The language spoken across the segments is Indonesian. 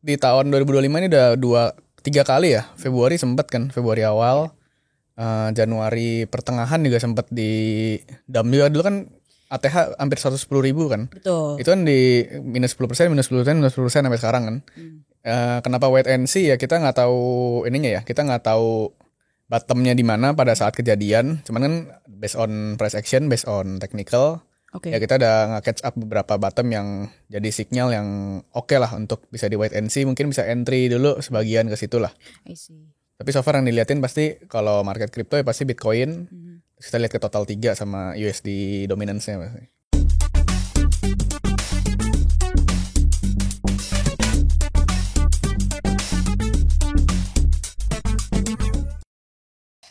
di tahun 2025 ini udah 3 kali ya. Februari sempet kan, Februari awal, Januari pertengahan juga sempet di dump juga. Dulu kan ATH hampir 110.000 kan. Betul. Itu kan di minus 10%, minus 10%, minus 10% sampai sekarang kan. Kenapa wait and see ya, kita nggak tahu ininya ya, kita nggak tahu bottomnya di mana pada saat kejadian. Cuman kan based on price action, based on technical, ya kita udah nge-catch up beberapa bottom yang jadi signal yang oke lah untuk bisa di wait and see. Mungkin bisa entry dulu sebagian ke situ lah. I see. Tapi so far yang diliatin pasti kalau market crypto ya pasti Bitcoin. Terus kita lihat ke total 3 sama USD dominance-nya pasti.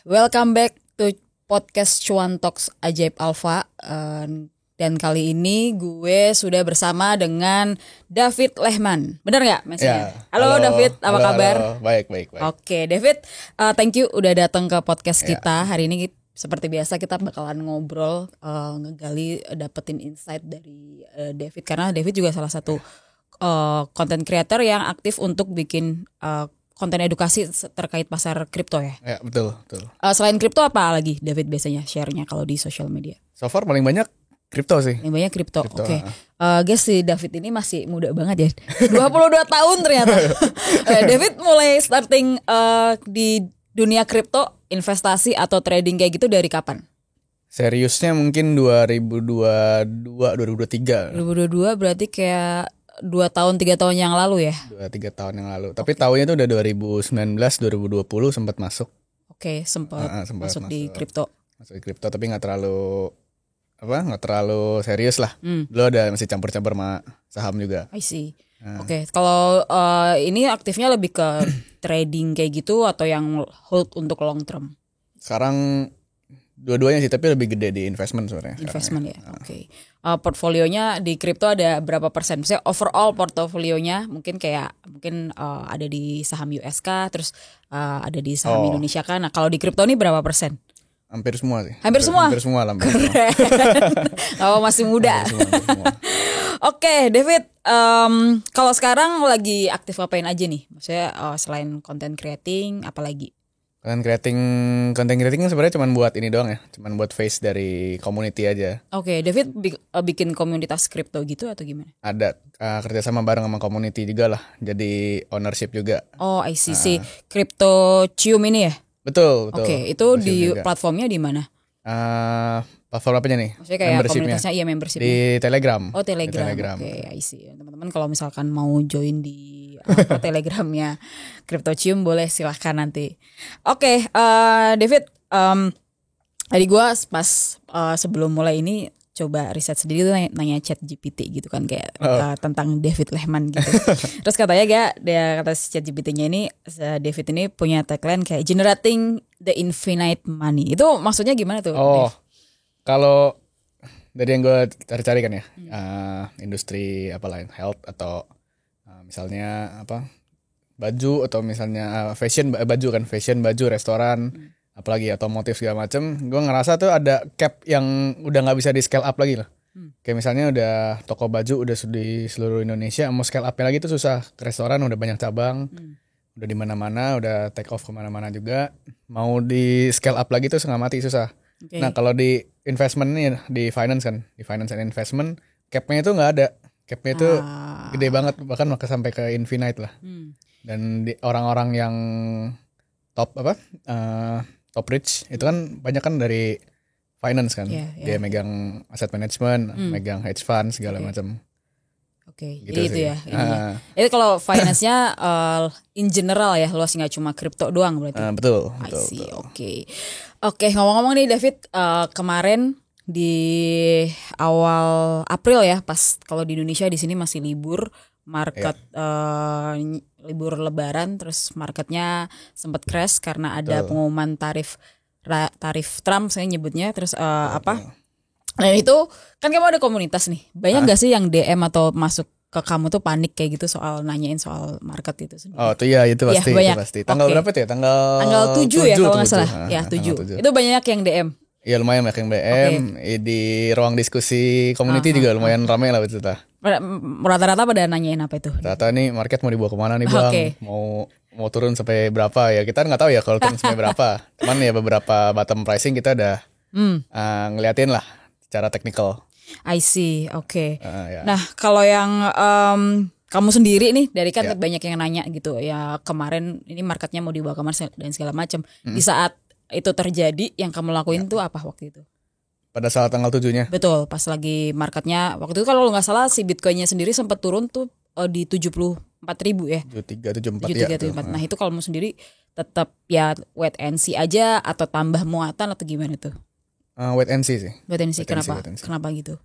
Welcome back to podcast Cuan Talks Ajaib Alpha. Dan kali ini gue sudah bersama dengan David Lehman. Benar nggak Mas? Halo David, apa kabar? Halo. Baik. Oke, David, thank you udah datang ke podcast kita. Hari ini seperti biasa kita bakalan ngobrol, ngegali, dapetin insight dari David. Karena David juga salah satu content creator yang aktif untuk bikin konten edukasi terkait pasar kripto ya. Ya, betul. Selain kripto apa lagi David biasanya share-nya kalau di social media? So far paling banyak kripto sih. Yang banyak kripto. Oke. Guys, si David ini masih muda banget ya. 22 tahun ternyata. David mulai starting di dunia kripto, investasi atau trading kayak gitu dari kapan? Seriusnya mungkin 2022, 2023. 2022 berarti kayak 2 tahun 3 tahun yang lalu ya? 2-3 tahun yang lalu. Tapi tahunnya itu udah 2019, 2020 sempat masuk. Oke, sempat masuk di kripto. Masuk di kripto tapi nggak terlalu serius lah. Dulu ada masih campur-campur sama saham juga. I see. Oke, kalau ini aktifnya lebih ke trading kayak gitu atau yang hold untuk long term? Sekarang dua-duanya sih, tapi lebih gede di investment sebenarnya. Investment ya, oke. Portfolionya di kripto ada berapa persen? Misalnya overall portofolionya mungkin ada di saham USK, terus ada di saham Indonesia kan. Nah kalau di kripto ini berapa persen? Hampir semua sih. Hampir semua lah. Keren. Kalau masih muda. Hampir semua. Oke, David. Kalau sekarang lagi aktif ngapain aja nih? Maksudnya selain content creating, apalagi? Content creating sebenarnya cuma buat ini doang ya, cuma buat face dari community aja. Oke, David bikin komunitas kripto gitu atau gimana? Ada kerjasama bareng sama community juga lah, jadi ownership juga. Oh, I see. Si Crypto Cium ini ya? Betul. Oke, itu di juga. Platformnya di mana? Platform apanya nih? Maksudnya kayak komunitasnya, iya membershipnya. Di Telegram. Oh, Telegram. Oke, I see. Teman-teman kalau misalkan mau join di Telegramnya Crypto Cium boleh silahkan nanti. Oke, David, tadi gue pas sebelum mulai ini coba riset sendiri tuh nanya ChatGPT gitu kan kayak tentang David Lehman gitu. Terus katanya kata ChatGPT-nya ini David ini punya tagline kayak generating the infinite money. Itu maksudnya gimana tuh? Kalau dari yang gue cari-cari kan ya, industri apa lain, health atau misalnya apa baju atau misalnya fashion baju restoran. Apalagi otomotif segala macem, gue ngerasa tuh ada cap yang udah nggak bisa di scale up lagi loh. Kayak misalnya udah toko baju udah di seluruh Indonesia, mau scale up-nya lagi tuh susah. Ke restoran udah banyak cabang, udah di mana-mana, udah take off kemana-mana juga. Mau di scale up lagi tuh setengah mati susah. Okay. Nah kalau di investment nih, di finance and investment, cap-nya itu nggak ada. Cap-nya itu gede banget, bahkan sampai ke infinite lah. Dan di orang-orang yang top top rich itu kan banyak kan dari finance kan. Dia megang aset management, megang hedge fund segala macam. Oke, gitu jadi itu ya. Itu kalau finance-nya in general ya, luas nggak cuma kripto doang berarti. Betul. Oke, ngomong-ngomong nih David, kemarin di awal April ya, pas kalau di Indonesia di sini masih libur. Market libur lebaran, terus marketnya sempat crash karena ada pengumuman tarif Trump saya nyebutnya, terus nah itu kan kamu ada komunitas nih, banyak gak sih yang DM atau masuk ke kamu tuh panik kayak gitu soal nanyain soal market itu sendiri? Oh tuh ya itu pasti, ya, itu pasti. Tanggal berapa tuh ya? Tanggal 7 ya kalau nggak salah. Ya 7. Itu banyak yang DM. Iya lumayan banyak yang DM. Di ruang diskusi community juga lumayan ramai lah itu lah. Rata-rata pada nanyain apa itu? Rata nih market mau dibawa kemana nih bang? Oke. Mau turun sampai berapa ya? Kita nggak tahu ya kalau turun sampai berapa. Cuman ya beberapa bottom pricing kita udah ngeliatin lah secara teknikal. I see, oke. Ya. Nah kalau yang kamu sendiri nih, dari kan banyak yang nanya gitu ya, kemarin ini marketnya mau dibawa kemana dan segala macam. Di saat itu terjadi, yang kamu lakuin tuh apa waktu itu? Pada saat tanggal 7-nya? Betul, pas lagi marketnya waktu itu kalau nggak salah si Bitcoinnya sendiri sempat turun tuh di 74.000 ya. 73, 74 ya. Nah itu kalau kamu sendiri tetap ya wait and see aja atau tambah muatan atau gimana tuh? Wait and see sih. Wait and see, kenapa? Wait and see. Kenapa gitu?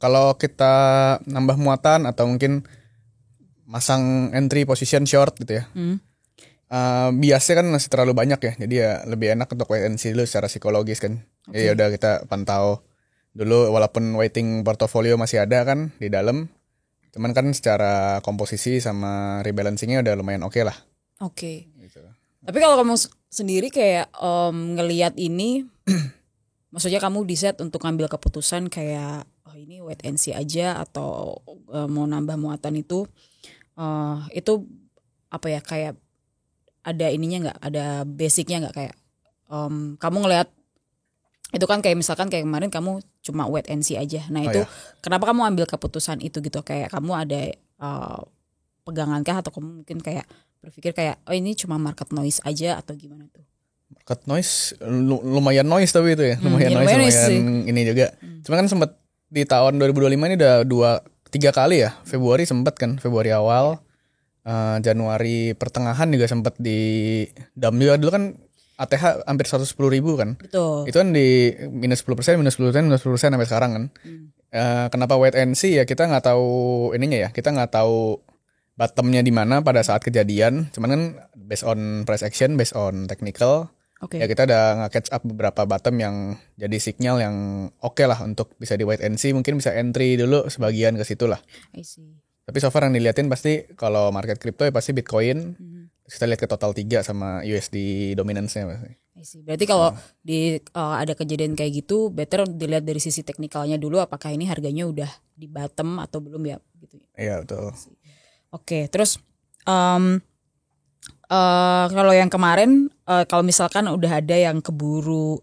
Kalau kita nambah muatan atau mungkin masang entry position short gitu ya. Biasanya kan masih terlalu banyak ya, jadi ya lebih enak untuk wait and see dulu secara psikologis kan. Jadi ya udah kita pantau dulu, walaupun waiting portofolio masih ada kan di dalam, cuman kan secara komposisi sama rebalancingnya udah lumayan oke lah. Oke. Gitu. Tapi kalau kamu sendiri kayak ngelihat ini, maksudnya kamu decide untuk ngambil keputusan kayak ini wait and see aja atau mau nambah muatan itu apa ya, kayak ada ininya nggak, ada basicnya nggak, kayak kamu ngelihat itu kan kayak misalkan kayak kemarin kamu cuma wait and see aja. Nah itu kenapa kamu ambil keputusan itu gitu? Kayak kamu ada pegangankah atau kamu mungkin kayak berpikir kayak ini cuma market noise aja atau gimana tuh? Market noise lumayan noise tapi itu ya lumayan ini juga. Cuma kan sempat di tahun 2025 ini udah 2-3 kali ya. Februari sempat kan, Februari awal. Januari pertengahan juga sempat di dump juga. Dulu kan ATH hampir 110.000 kan. Betul. Itu kan di minus 10%, minus 10% sampai sekarang kan. Kenapa wait and see ya, kita nggak tahu ininya ya, kita nggak tahu bottomnya di mana pada saat kejadian. Cuman kan based on price action, based on technical, ya kita udah nge-catch up beberapa bottom yang jadi signal yang oke lah untuk bisa di wait and see. Mungkin bisa entry dulu sebagian ke situ lah. I see. Tapi so far yang diliatin pasti kalau market crypto ya pasti Bitcoin. Terus kita lihat ke total 3 sama USD dominance-nya pasti. Berarti kalau ada kejadian kayak gitu, better dilihat dari sisi teknikalnya dulu, apakah ini harganya udah di bottom atau belum ya gitu. Iya betul. Oke, terus kalau yang kemarin kalau misalkan udah ada yang keburu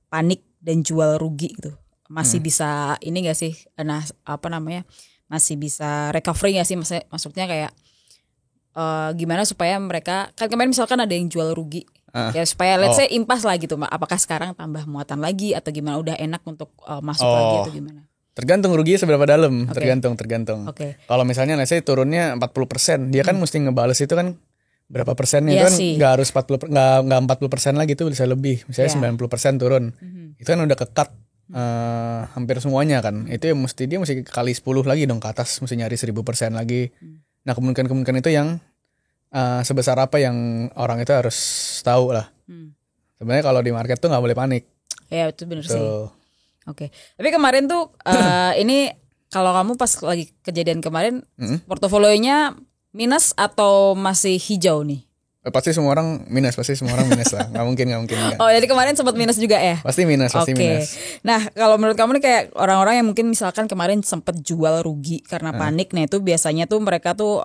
panik dan jual rugi gitu, masih bisa ini nggak sih? Nah apa namanya? Masih bisa recovery gak sih, maksudnya kayak gimana supaya mereka, kan kemarin misalkan ada yang jual rugi ya, supaya let's say impas lah gitu, apakah sekarang tambah muatan lagi atau gimana, udah enak untuk masuk lagi atau gimana? Tergantung ruginya seberapa dalam. Tergantung. Kalau misalnya let's say turunnya 40%, dia kan mesti ngebales itu kan berapa persennya, itu kan nggak harus 40, nggak 40% lagi, itu bisa lebih, misalnya 90% turun, itu kan udah ke-cut hampir semuanya kan. Itu ya dia mesti kali 10 lagi dong ke atas, mesti nyari 1000% lagi. Nah kemungkinan itu yang sebesar apa yang orang itu harus tahu lah. Sebenarnya kalau di market tuh nggak boleh panik. Ya itu benar sih. Oke. Tapi kemarin tuh ini kalau kamu pas lagi kejadian kemarin, portofolionya minus atau masih hijau nih? Pasti semua orang minus lah. Nggak mungkin. Oh jadi kemarin sempat minus juga ya? Pasti minus. Nah kalau menurut kamu nih, kayak orang-orang yang mungkin misalkan kemarin sempat jual rugi karena panik, nah itu biasanya tuh mereka tuh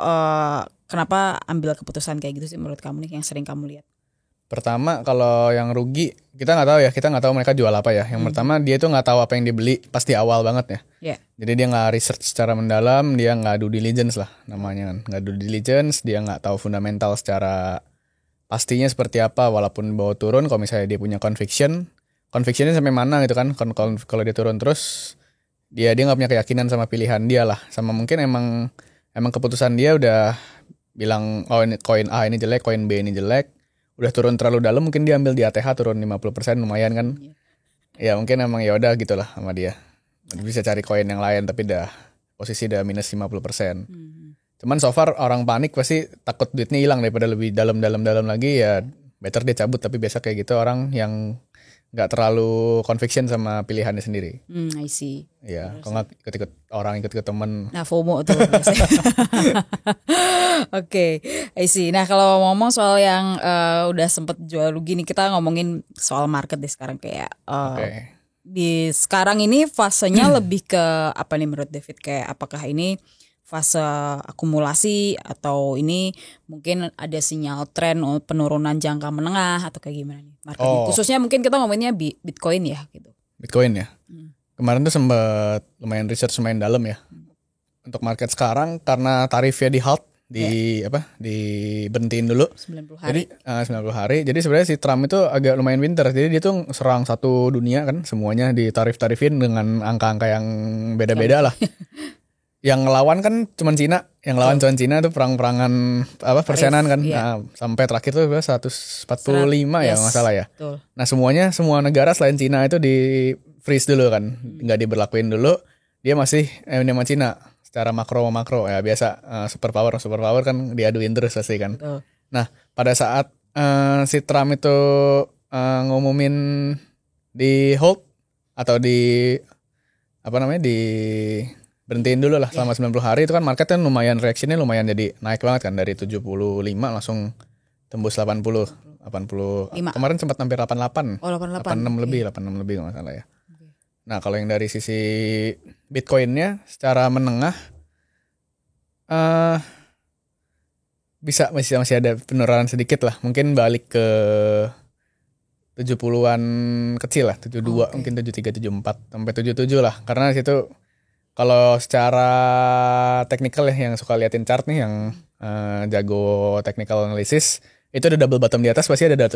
kenapa ambil keputusan kayak gitu sih menurut kamu nih, yang sering kamu lihat? Pertama kalau yang rugi kita nggak tahu ya, kita nggak tahu mereka jual apa ya. Yang pertama dia tuh nggak tahu apa yang dibeli pas di awal banget ya. Jadi dia nggak research secara mendalam, dia nggak due diligence lah namanya kan, nggak due diligence, dia nggak tahu fundamental secara pastinya seperti apa. Walaupun bawa turun, kalau misalnya dia punya convictionnya sampai mana gitu kan. Kalau dia turun terus, dia nggak punya keyakinan sama pilihan dia lah, sama mungkin emang keputusan dia udah bilang ini koin A ini jelek, koin B ini jelek, udah turun terlalu dalam, mungkin dia ambil di ATH turun 50%, lumayan kan. Ya mungkin emang ya udah gitulah sama dia. Bisa cari koin yang lain tapi posisi udah minus 50%. Cuman so far orang panik pasti takut duitnya hilang, daripada lebih dalam lagi ya better dia cabut. Tapi biasa kayak gitu orang yang nggak terlalu conviction sama pilihannya sendiri. I see. Ya, kalau nggak ikut orang, ikut temen. Nah FOMO tuh. Oke, I see. Nah kalau ngomong soal yang udah sempet jual rugi nih, kita ngomongin soal market deh sekarang kayak. di sekarang ini fasenya lebih ke apa nih menurut David? Kayak apakah ini fase akumulasi atau ini mungkin ada sinyal tren penurunan jangka menengah atau kayak gimana nih marketnya? Khususnya mungkin kita ngomonginnya Bitcoin ya gitu. Bitcoin ya. Kemarin tuh sempat lumayan research lumayan dalam ya. Untuk market sekarang karena tarifnya di halt diberhentiin dulu 90 hari. Jadi 90 hari. Jadi sebenarnya si Trump itu agak lumayan pinter. Jadi dia tuh serang satu dunia kan, semuanya ditarif-tarifin dengan angka-angka yang beda-beda lah. Yang ngelawan kan cuma Cina, itu perang-perangan persenan kan. Iya. Nah, sampai terakhir tuh 145 ya nggak salah ya. Betul. Nah, semua negara selain Cina itu di freeze dulu kan, nggak diberlakuin dulu. Dia masih sama Cina secara makro ya biasa, superpower kan diaduin terus pasti kan. Betul. Nah, pada saat si Trump itu ngumumin di hold atau di berhentiin dulu lah selama 90 hari, itu kan market kan lumayan reaksinya lumayan jadi naik banget kan, dari 75 langsung tembus 80. Kemarin sempat hampir 88. Oh, 88. 86 lebih kalau nggak salah ya. Nah, kalau yang dari sisi Bitcoin-nya secara menengah masih ada penurunan sedikit lah. Mungkin balik ke 70-an kecil lah, 72, mungkin 73, 74 sampai 77 lah. Karena situ kalau secara teknikal ya, yang suka liatin chart nih, yang jago technical analysis, itu ada double bottom di atas, pasti ada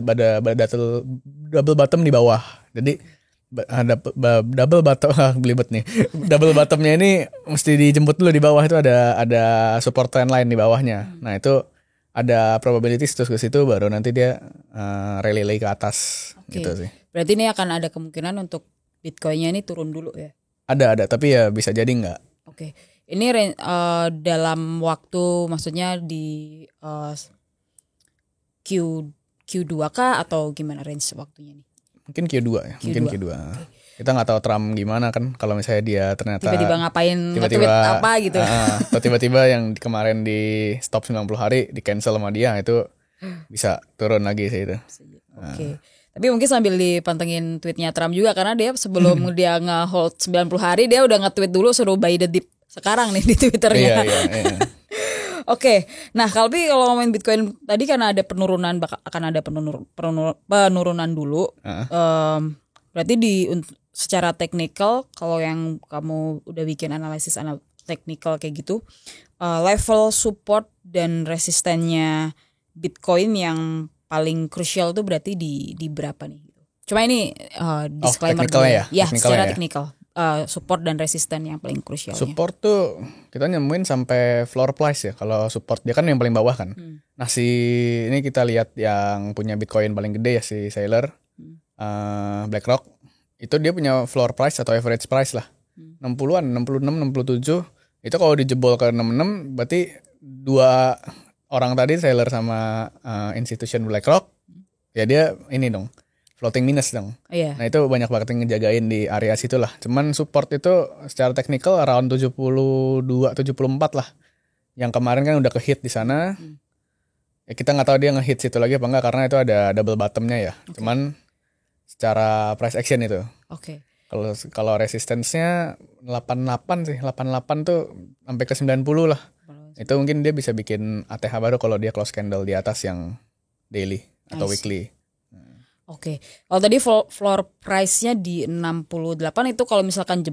double bottom di bawah. Jadi ada double bottom belibet nih. Double bottomnya ini mesti dijemput dulu di bawah, itu ada support trend line di bawahnya. Nah, itu ada probability terus ke situ baru nanti dia rally lagi ke atas gitu sih. Berarti ini akan ada kemungkinan untuk Bitcoin-nya ini turun dulu ya? Ada, tapi ya bisa jadi enggak. Oke. Ini dalam waktu, maksudnya di Q2 kah atau gimana range waktunya nih? Mungkin Q2 ya, mungkin Q2. Kita nggak tahu Trump gimana kan, kalau misalnya dia ternyata tiba-tiba ngapain, nge-tweet apa gitu. Atau tiba-tiba yang kemarin di stop 90 hari di cancel sama dia, itu bisa turun lagi sih itu. Oke. Tapi mungkin sambil dipantengin tweetnya Trump juga, karena dia sebelum dia nge-hold 90 hari dia udah nge-tweet dulu suruh buy the dip sekarang nih di Twitternya. Iya. Oke. Nah, kalau ngomongin Bitcoin tadi karena ada penurunan, akan ada penurunan dulu. Berarti secara teknikal, kalau yang kamu udah bikin analisis teknikal kayak gitu, level support dan resistennya Bitcoin yang paling krusial tuh berarti di berapa nih? Cuma ini disclaimer dulu ya. Ya, secara teknikal. Support dan resisten yang paling krusial. Support tuh kita nemuin sampai floor price ya. Kalau support dia kan yang paling bawah kan. Nah, ini kita lihat yang punya Bitcoin paling gede ya, si Saylor, BlackRock. Itu dia punya floor price atau average price lah. 60-an, 66, 67. Itu kalau dijebol ke 66 berarti dua orang tadi, Saylor sama institution BlackRock, ya dia ini dong, floating minus dong. Iya. Nah, itu banyak banget yang ngejagain di area situ lah. Cuman support itu secara technical around 72, 74 lah. Yang kemarin kan udah ke-hit di sana. Ya kita nggak tahu dia nge-hit situ lagi apa enggak, karena itu ada double bottomnya ya. Cuman secara price action itu. Kalau resistance-nya 88 sih. 88 tuh sampai ke 90 lah. Itu mungkin dia bisa bikin ATH baru kalau dia close candle di atas yang daily atau weekly. Oke. Kalau tadi floor price-nya di 68, itu kalau misalkan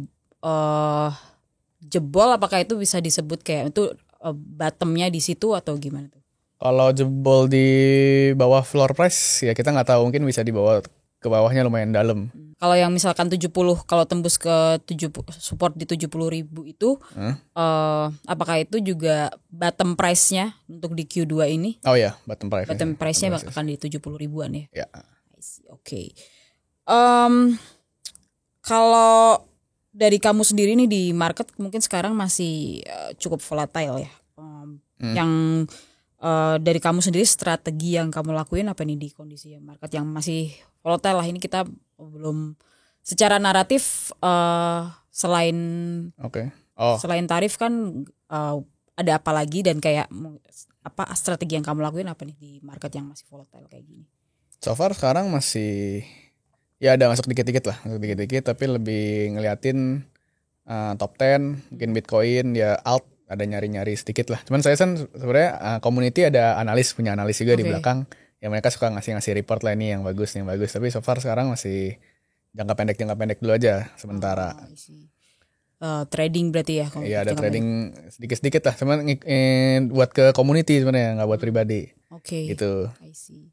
jebol, apakah itu bisa disebut kayak itu bottom-nya di situ atau gimana tuh? Kalau jebol di bawah floor price ya kita nggak tahu, mungkin bisa dibawa ke bawahnya lumayan dalam. Kalau yang misalkan 70, kalau tembus ke 70, support di 70.000 itu, apakah itu juga bottom price-nya untuk di Q2 ini? Oh ya, bottom price. Bottom price-nya akan di 70.000-an ya? Ya. Oke. Kalau dari kamu sendiri nih di market mungkin sekarang masih cukup volatile ya. Yang dari kamu sendiri, strategi yang kamu lakuin apa nih di kondisi market yang masih volatile lah ini? Kita belum secara naratif selain selain tarif kan ada apa lagi, dan kayak apa strategi yang kamu lakuin apa nih di market yang masih volatile kayak gini? So far sekarang masih Ya ada masuk dikit-dikit lah, masuk dikit-dikit tapi lebih ngeliatin top 10, mungkin Bitcoin ya alt ada nyari-nyari sedikit lah. Cuman saya kan sebenarnya community ada punya analis juga di Oke. belakang. Ya mereka suka ngasih report lah ini yang bagus, yang bagus. Tapi so far sekarang masih jangka pendek dulu aja sementara. I see. Trading berarti ya? Iya ada trading sedikit-sedikit lah. Cuman buat ke community sebenarnya, nggak buat pribadi. Oke. Gitu. I see.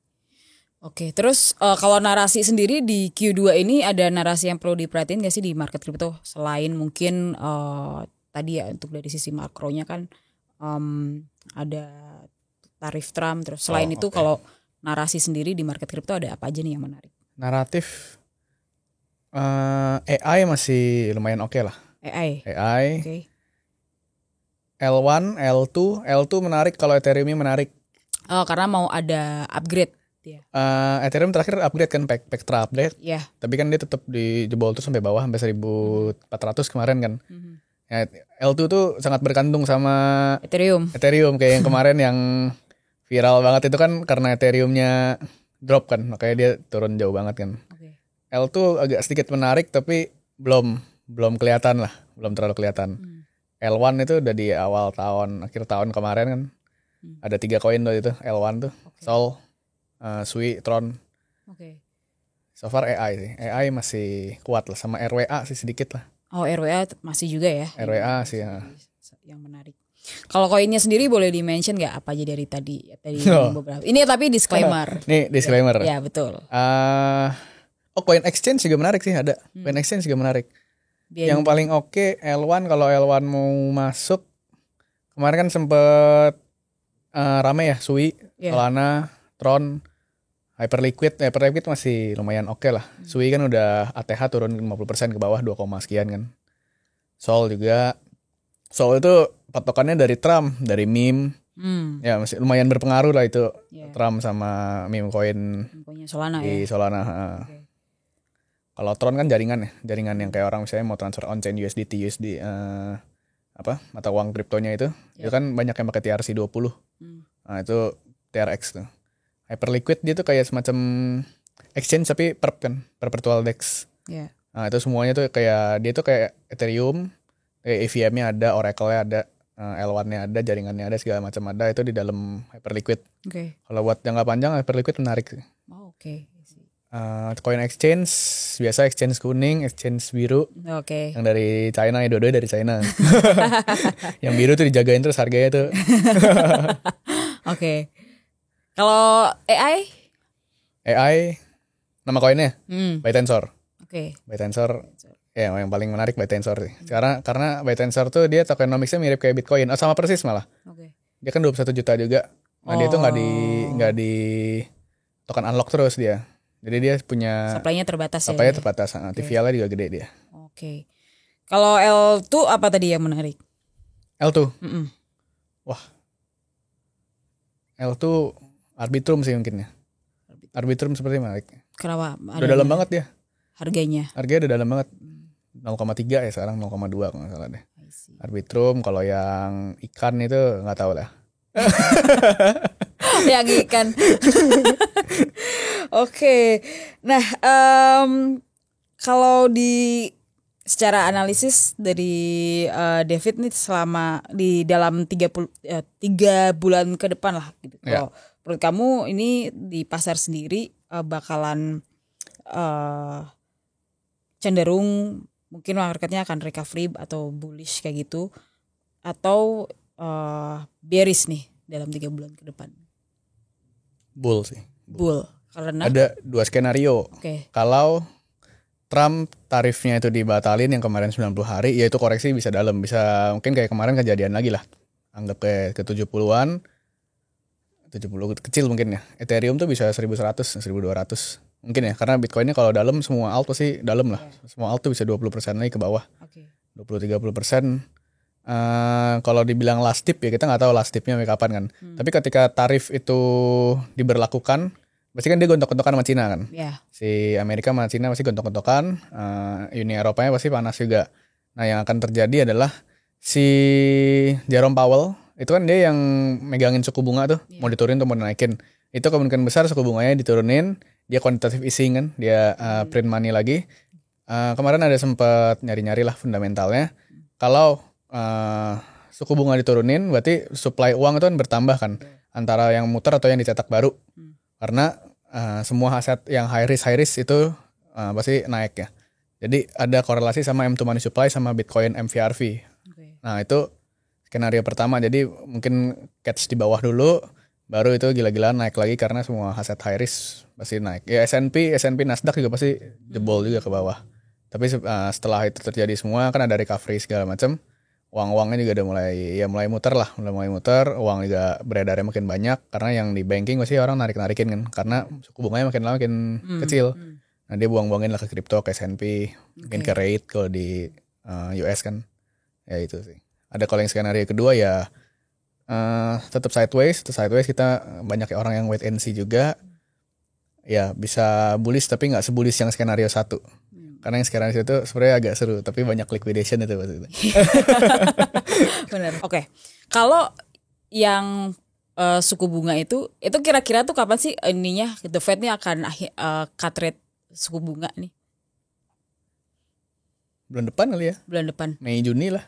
Oke, terus kalau narasi sendiri di Q2 ini ada narasi yang perlu diperhatiin gak sih di market crypto? Selain mungkin tadi ya untuk dari sisi makronya kan ada tarif Trump. Terus selain itu oke. kalau narasi sendiri di market crypto ada apa aja nih yang menarik? Naratif AI masih lumayan oke lah. AI. AI, Oke. L1, L2 menarik kalau Ethereum-nya menarik. Oh, karena mau ada upgrade ya. Ethereum terakhir upgrade kan Pectra upgrade, Ya. tapi kan dia tetap di jebol tuh sampai bawah sampai 1400 kemarin kan. Ya, L2 tuh sangat bergantung sama Ethereum. kayak yang kemarin yang viral banget itu kan karena Ethereum-nya drop kan, makanya dia turun jauh banget kan. Oke. L2 agak sedikit menarik tapi belum kelihatan lah, belum terlalu kelihatan. L1 itu udah di akhir tahun kemarin kan. Ada 3 koin tuh itu L1 tuh, Sol, Sui, Tron. Oke. So far AI sih. AI masih kuat lah, sama RWA sih sedikit lah. Oh, RWA masih juga ya? RWA sih ya. Yang menarik. Kalau koinnya sendiri boleh di-mention nggak apa aja dari tadi Oh. beberapa. Ini tapi disclaimer. Nih disclaimer. Ya, betul. Coin exchange juga menarik sih ada. Coin exchange juga menarik. Yang paling oke L1, kalau L1 mau masuk kemarin kan sempet rame ya Sui, Solana, Tron, Hyperliquid masih lumayan oke lah. Sui kan udah ATH turun 50% ke bawah 2, sekian kan. Sol juga. Sol itu patokannya dari Trump, dari meme. Ya masih lumayan berpengaruh lah itu. Trump sama meme coin punya Solana di ya. Solana. Kalau Tron kan jaringan yang kayak orang misalnya mau transfer on-chain USD mata uang kriptonya itu kan banyak yang pakai TRC20. Nah itu TRX tuh. Hyperliquid dia tuh kayak semacam exchange tapi perpetual DEX. Nah itu semuanya tuh kayak dia tuh kayak Ethereum, kayak EVM-nya ada, Oracle-nya ada, L1-nya ada, jaringannya ada, segala macam ada, itu di dalam Hyperliquid. Kalau buat jangka panjang Hyperliquid menarik sih. Oke. Coin exchange biasa, exchange kuning, exchange biru. Yang dari China ya, dua-duanya dari China. Yang biru tuh dijagain terus harganya tuh. Oke. Kalau AI? Nama koinnya ByteTensor. Oke. ByteTensor ya yang paling menarik ByteTensor sih. Karena ByteTensor tuh dia tokenomicsnya mirip kayak Bitcoin. Sama persis malah. Dia kan 21 juta juga. Nah dia tuh nggak di token unlock terus dia. Jadi dia punya supply-nya terbatas ya. Supply-nya terbatas. TVL-nya juga gede dia. Oke. Kalau L2 apa tadi yang menarik? L2. Wah. L2 Arbitrum sih mungkin ya. Arbitrum seperti menarik. Kenapa? Udah dalam banget dia. Harganya udah dalam banget. 0,3 ya sekarang, 0,2 kalau nggak salah deh. Arbitrum, kalau yang ikan itu nggak tahu lah. Yang ikan. Oke. Nah, kalau secara analisis dari David nih selama di dalam 3 bulan ke depan lah gitu. Kalau menurut kamu ini di pasar sendiri bakalan cenderung mungkin marketnya akan recovery atau bullish kayak gitu, atau bearish nih dalam 3 bulan ke depan? Bull sih. Bull. Karena ada 2 skenario. Kalau Trump tarifnya itu dibatalin yang kemarin 90 hari, ya itu koreksi bisa dalam, bisa mungkin kayak kemarin kejadian lagi lah. Anggap kayak ke 70-an. 70 kecil mungkin ya. Ethereum tuh bisa 1100, 1200. Mungkin ya, karena Bitcoinnya kalau dalam semua alt pasti dalam lah. Semua alt tuh bisa 20% lagi ke bawah. 20-30%. Kalau dibilang last dip ya kita nggak tahu last dipnya kapan kan. Tapi ketika tarif itu diberlakukan, pasti kan dia gontok-gontokan sama Cina kan. Si Amerika sama Cina pasti gontok-gontokan. Uni Eropanya pasti panas juga. Nah yang akan terjadi adalah si Jerome Powell itu kan dia yang megangin suku bunga tuh, mau diturunin atau mau dinaikin. Itu kemungkinan besar suku bunganya diturunin, dia quantitative easing kan, dia print money lagi. Kemarin ada sempat nyari-nyari lah fundamentalnya. Kalau suku bunga diturunin, berarti supply uang itu kan bertambah kan, antara yang muter atau yang dicetak baru. Karena semua aset yang high risk itu pasti naik ya. Jadi ada korelasi sama M2 money supply sama Bitcoin MVRV. Nah itu skenario pertama. Jadi mungkin catch di bawah dulu, baru itu gila-gilaan naik lagi karena semua aset high risk pasti naik. Ya S&P Nasdaq juga pasti jebol juga ke bawah. Tapi setelah itu terjadi semua kan ada recovery segala macam. Uang-uangnya juga udah mulai muter lah, mulai muter. Uang juga beredarnya makin banyak karena yang di banking pasti orang narik-narikin kan, karena suku bunganya makin lama makin kecil. Nah dia buang-buangin lah ke kripto, ke S&P, mungkin ke rate kalau di US kan. Ya itu sih. Ada kalau yang skenario kedua ya tetap sideways. Kita banyak orang yang wait and see juga. Ya bisa bullish tapi nggak sebullish yang skenario 1. Karena yang skenario itu sebenarnya agak seru, tapi banyak liquidation itu maksudnya. Benar. Oke. Kalau yang suku bunga itu kira-kira tuh kapan sih ininya The Fed nih akan cut rate suku bunga nih? Bulan depan kali ya? Bulan depan. Mei Juni lah.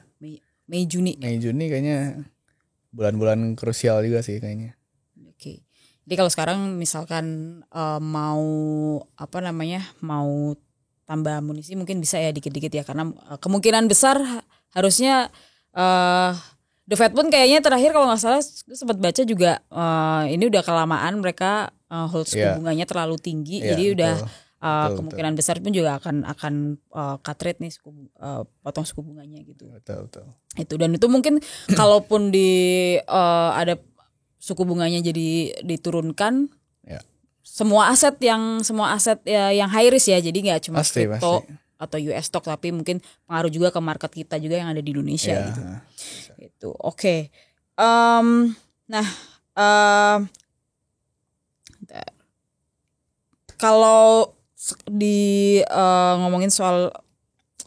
Mei Juni Kayaknya bulan-bulan krusial juga sih kayaknya. Oke. Jadi kalau sekarang misalkan mau tambah amunisi mungkin bisa ya dikit-dikit ya, karena kemungkinan besar harusnya The Fed pun kayaknya terakhir kalau nggak salah sempat baca juga ini udah kelamaan mereka hold suku bunganya terlalu tinggi, jadi udah kemungkinan besar pun juga akan cut rate nih potong suku bunganya gitu. Betul. Itu dan itu mungkin kalaupun ada suku bunganya jadi diturunkan, semua aset yang high risk ya, jadi nggak cuma kripto atau US stock, tapi mungkin pengaruh juga ke market kita juga yang ada di Indonesia gitu. Itu oke. Kalau di ngomongin soal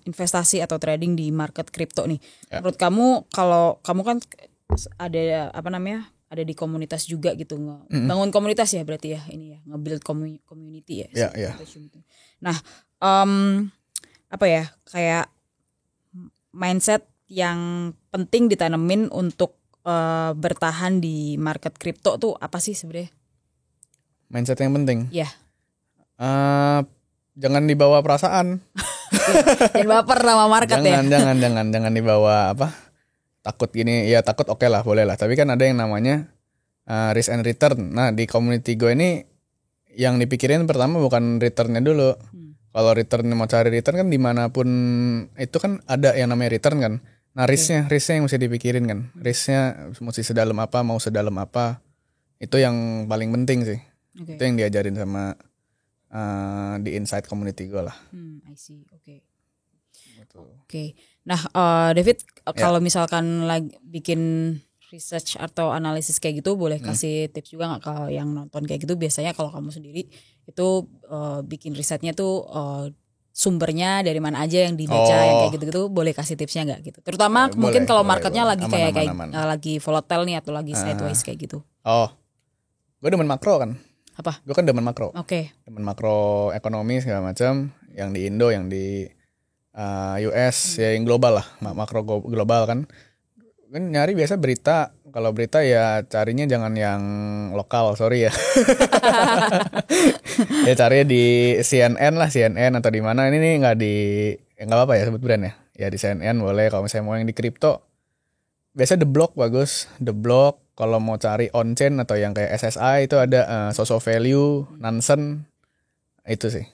investasi atau trading di market kripto nih, menurut kamu, kalau kamu kan ada ada di komunitas juga gitu, bangun komunitas ya berarti ya, ini ya nge-build community ya. Nah kayak mindset yang penting ditanemin untuk bertahan di market kripto tuh apa sih sebenarnya? Mindset yang penting? Ya. Jangan dibawa perasaan. Jangan baper sama market ya. Jangan dibawa takut gini. Ya takut oke lah, boleh lah. Tapi kan ada yang namanya risk and return. Nah di community gue ini yang dipikirin pertama bukan returnnya dulu. Kalau return, mau cari return kan dimanapun itu kan ada yang namanya return kan. Nah risknya yang mesti dipikirin kan. Risknya mesti sedalam apa, mau sedalam apa. Itu yang paling penting sih. Itu yang diajarin sama di inside community gue lah. I see. Oke. Nah, David, kalau misalkan lagi bikin research atau analisis kayak gitu, boleh kasih tips juga nggak kalau yang nonton kayak gitu? Biasanya kalau kamu sendiri itu bikin risetnya tuh sumbernya dari mana aja yang dibaca, yang kayak gitu-gitu, boleh kasih tipsnya nggak gitu? Terutama mungkin kalau marketnya lagi aman. Lagi volatile nih atau lagi sideways kayak gitu. Gue demen makro kan. Apa? Gue kan demen makro. Demen makro ekonomi segala macam, yang di Indo, yang di US, ya yang global lah, makro global kan. Kan nyari biasa berita. Kalau berita ya carinya jangan yang lokal, sorry ya. Ya carinya di CNN atau di mana. Ini nih nggak apa-apa ya sebut brand ya. Ya di CNN boleh. Kalau misalnya mau yang di kripto, biasa The Block bagus. The Block. Kalau mau cari on chain atau yang kayak SSI itu ada Source of Value, Nansen, itu sih.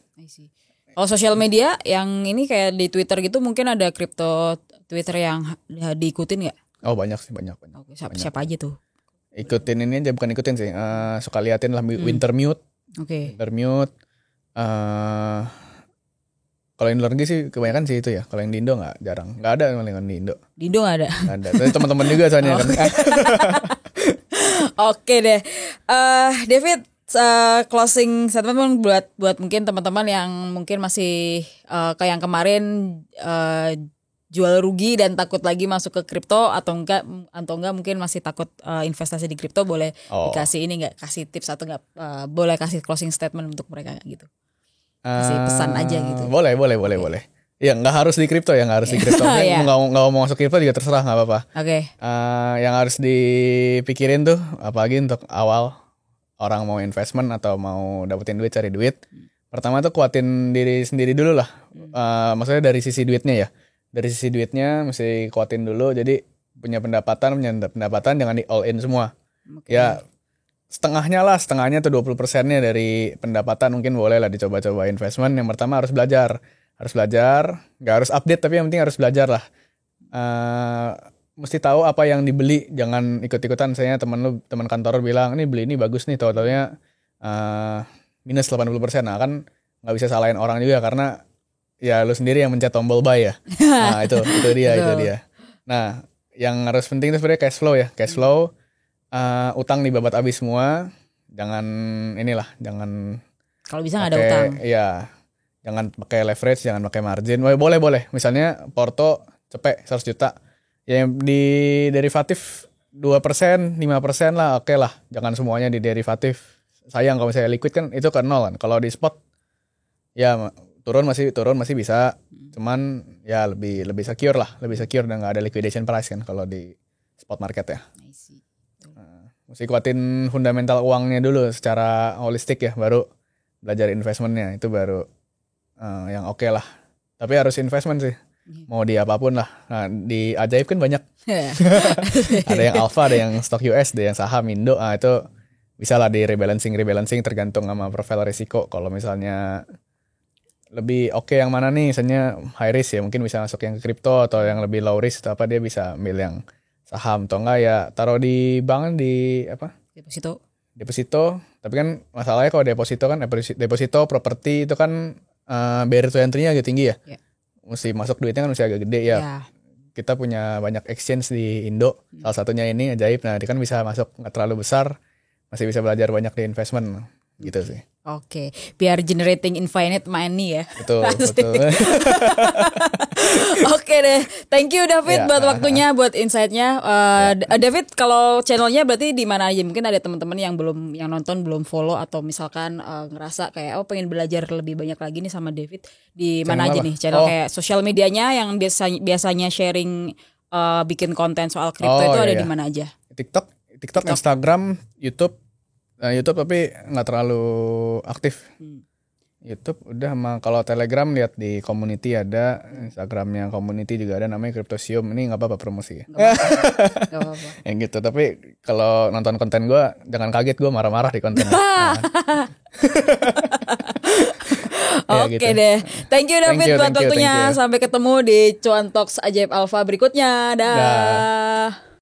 Kalau sosial media yang ini kayak di Twitter gitu, mungkin ada kripto Twitter yang diikutin nggak? Oh banyak sih, banyak. Siapa aja tuh? Ikutin ini aja, bukan ikutin sih. Suka liatin lah Wintermute. Wintermute. Kalau yang luar negeri sih kebanyakan sih itu ya. Kalau yang di Indo jarang. Nggak ada yang di Indo. Di Indo nggak ada. Nggak ada. Tapi teman-teman juga soalnya kan. Oke deh, David, closing statement buat mungkin teman-teman yang mungkin masih kayak yang kemarin jual rugi dan takut lagi masuk ke kripto atau enggak mungkin masih takut investasi di kripto, boleh dikasih ini nggak, kasih tips atau nggak, boleh kasih closing statement untuk mereka gitu, kasih pesan aja gitu. Boleh. Ya nggak harus di kripto ya, nggak harus di kripto. Nggak mau masuk kripto juga terserah, nggak apa-apa. Yang harus dipikirin tuh apalagi untuk awal orang mau investment atau mau dapetin duit, cari duit. Pertama tuh kuatin diri sendiri dulu lah. Maksudnya dari sisi duitnya ya. Dari sisi duitnya mesti kuatin dulu. Jadi punya pendapatan jangan di all in semua. Ya setengahnya tuh 20%-nya dari pendapatan mungkin boleh lah dicoba-coba investment. Yang pertama harus belajar, nggak harus update tapi yang penting harus belajar lah. Mesti tahu apa yang dibeli, jangan ikut-ikutan. Misalnya teman kantor bilang ini beli ini bagus nih, tahu-taunya minus 80%. Nah kan nggak bisa salahin orang juga karena ya lu sendiri yang mencet tombol buy ya. Nah itu dia. Nah yang harus penting itu sebenarnya cash flow ya, utang dibabat habis semua. Jangan kalau bisa nggak ada utang. Iya, jangan pakai leverage, jangan pakai margin. Boleh. Misalnya Porto cepet 100 juta. Ya di derivatif 2%, 5% lah, oke lah. Jangan semuanya di derivatif. Sayang kalau misalnya liquid kan itu ke nol kan. Kalau di spot ya turun masih bisa. Cuman ya lebih secure lah, dan nggak ada liquidation price kan kalau di spot market ya. Mesti kuatin fundamental uangnya dulu secara holistik ya, baru belajar investmentnya, itu baru yang oke lah. Tapi harus investment sih, mau di apapun lah. Nah, di Ajaib kan banyak. Ada yang alpha, ada yang stock US, ada yang saham Indo. Nah, itu bisa lah di rebalancing tergantung sama profil risiko. Kalau misalnya lebih oke yang mana nih, misalnya high risk ya mungkin bisa masuk yang ke kripto, atau yang lebih low risk atau apa dia bisa ambil yang saham, atau enggak ya taruh di bank, di apa? Deposito. Tapi kan masalahnya kalau deposito properti itu kan barrier to entry-nya agak tinggi ya. Mesti masuk duitnya kan mesti agak gede ya. Kita punya banyak exchange di Indo, salah satunya ini Ajaib. Nah, dia kan bisa masuk nggak terlalu besar, masih bisa belajar banyak di investment gitu sih. Oke, biar generating infinite money ya. Betul. Oke deh, thank you David buat waktunya, buat insight-nya. David, kalau channelnya berarti di mana aja? Mungkin ada teman-teman yang nonton belum follow, atau misalkan ngerasa kayak pengen belajar lebih banyak lagi nih sama David. Di mana aja nih channel kayak sosial medianya yang biasanya sharing bikin konten soal kripto itu ada di mana aja? TikTok, Instagram, YouTube tapi nggak terlalu aktif. YouTube udah, sama kalau Telegram lihat di community ada, Instagramnya community juga ada, namanya Cryptosium. Ini nggak apa-apa promosi ya. Nggak apa-apa. Yang gitu. Tapi kalau nonton konten gue jangan kaget, gue marah-marah di konten. Oke gitu deh. Thank you David buat waktunya. Sampai ketemu di Cuan Talks Ajaib Alpha berikutnya. Dah.